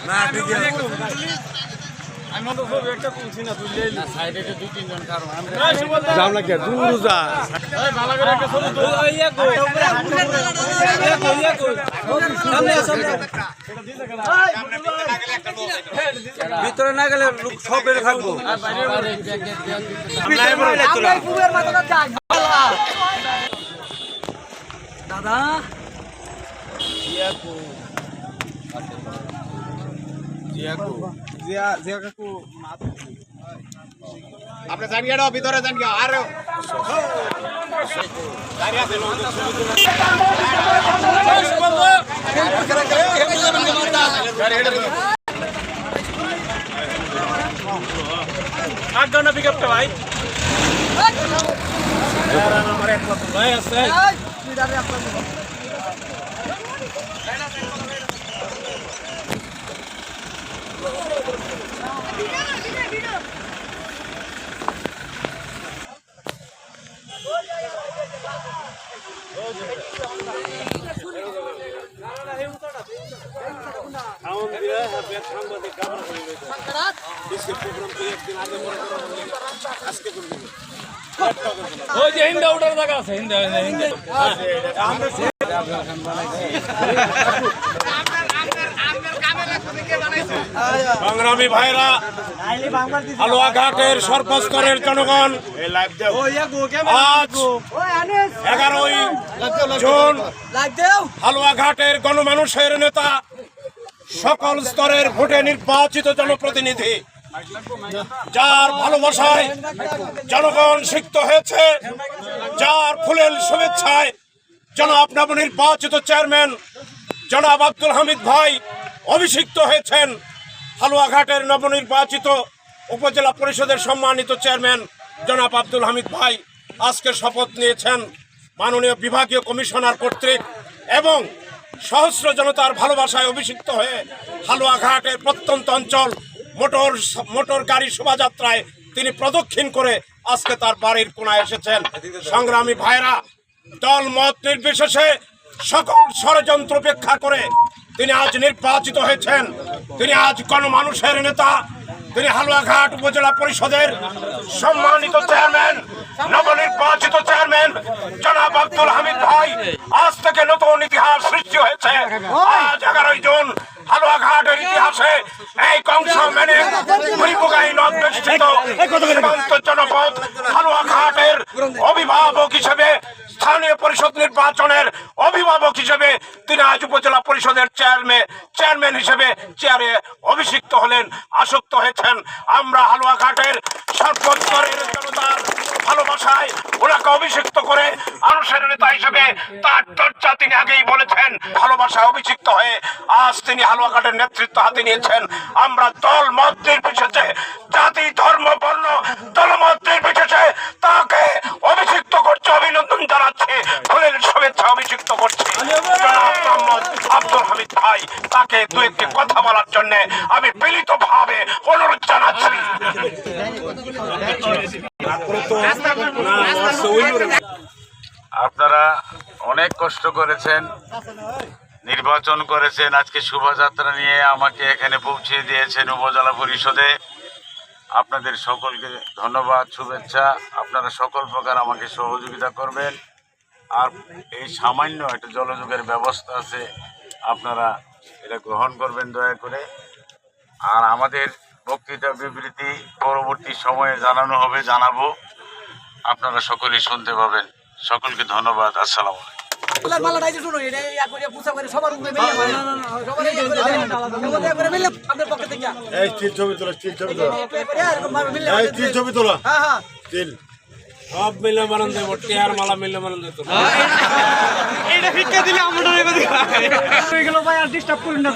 না ঠিক আছে আমি তো সব একটা কুলছি না তুই লেই না সাইডে যে দুই তিনজন কারণ যাও না কে দূর যা এই ভালো করে একটা ছবি তুল ইয়া কই সামনে সামনে ভিতরে না গেলে লোক সব বের থাকবো আর বাইরে আমরা পুবের মাথাটা যাক দাদা ইয়া কো জিয়া কাকু আপনি জান গিয়ে ভিতরে যান গিয়ে আর আগানা পিকআপটা ভাই আমার একমাত্র ভাই আছে ওই যে হিন্দা উঠার জায়গা আছে হিন্দা সংগ্রামী ভাইরা হালুয়াঘাটের সর্বস্তরের জনগণ আজ 11ই জুন হালুয়াঘাটের গণমানুষের নেতা সকল স্তরের ভোটে নির্বাচিত জনপ্রতিনিধি যার ভালোবাসায় জনগণ সিক্ত হয়েছে, যার ফুলেল শুভেচ্ছায় জনাব নবনির্বাচিত চেয়ারম্যান জনাব আব্দুল হামিদ ভাই অভিষিক্ত হয়েছেন। হালুয়াঘাটের নবনির্বাচিত উপজেলা পরিষদের সম্মানিত চেয়ারম্যান জনাব আব্দুল হামিদ ভাই আজকে শপথ নিয়েছেন মাননীয় বিভাগীয় কমিশনার কর্তৃক এবং সহস্র জনতার ভালোবাসায় অভিষিক্ত হয়ে হালুয়াঘাটের প্রত্যন্ত অঞ্চল মোটর গাড়ি শোভাযাত্রায় তিনি প্রদক্ষিণ করে আজকে তার বাড়ির কোনায় এসেছেন। সংগ্রামী ভাইরা, দল মত নির্বিশেষে সকল ষড়যন্ত্র উপেক্ষা করে তিনি আজ নির্বাচিত হয়েছেন। তিনি আজ গণমানুষের নেতা, তিনি হালুয়াঘাট উপজেলা পরিষদের সম্মানিত চেয়ারম্যান নবনির্বাচিত চেয়ারম্যান জনাব আব্দুল হামিদ ভাই। আজ থেকে নতুন ইতিহাস সৃষ্টি হয়েছে। আজ 11ই জুন হালুয়াঘাটের ইতিহাসে এই কংস মেনে পরিপোগাই নদ বেষ্টিত সীমান্ত জনপদ হালুয়াঘাটের অভিভাবক হিসেবে, স্থানীয় পরিষদ নির্বাচনের অভিভাবক হিসেবে তিনি আজ উপজেলা পরিষদের চেয়ারম্যান হিসেবে চেয়ারে অভিষিক্ত হলেন, আসক্ত হয়েছেন। আমরা হালুয়াঘাটের সর্বস্তরের জনতার ভালোবাসায় ওনাকে অভিষিক্ত করে মানুষের নেতা হিসেবে তার চর্চা তিনি আগেই বলেছেন। ভালোবাসায় অভিষিক্ত হয়ে আজ তিনি হালুয়াঘাটের নেতৃত্ব হাতে নিয়েছেন। আমরা দল মত নির্বিশেষে, জাতি ধর্ম বর্ণ দলমত নির্বিশেষে তাকে অভিষিক্ত করছে, অভিনন্দন জানাচ্ছি, ফুলের শুভেচ্ছা অভিষিক্ত করছি। জনাব মোহাম্মদ আব্দুল হামিদ ভাই, তাকে দু একটি কথা বলার জন্য আমি বিনীত ভাবে অনুরোধ জানাচ্ছি। আপনারা অনেক কষ্ট করেছেন, নির্বাচন করেছেন, আজকে শোভাযাত্রা নিয়ে আমাকে এখানে পৌঁছে দিয়েছেন উপজেলা পরিষদে। আপনাদের সকলকে ধন্যবাদ, শুভেচ্ছা। আপনারা সকল প্রকার আমাকে সহযোগিতা করবেন। আর এই সামান্য একটা জলযোগের ব্যবস্থা আছে, আপনারা এটা গ্রহণ করবেন দয়া করে। আর আমাদের বক্তৃতা বিবৃতি পরবর্তী সময়ে জানানো হবে, জানাবো, আপনারা সকলেই শুনতে পাবেন। সকলকে ধন্যবাদ। আসসালামু আলাইকুম। সব মিলে মারান দেব, টিয়ার মালা মিলে মারান দেব। এটা ভিক্ষা দিলে আমরা ডিস্টার্ব করুন না।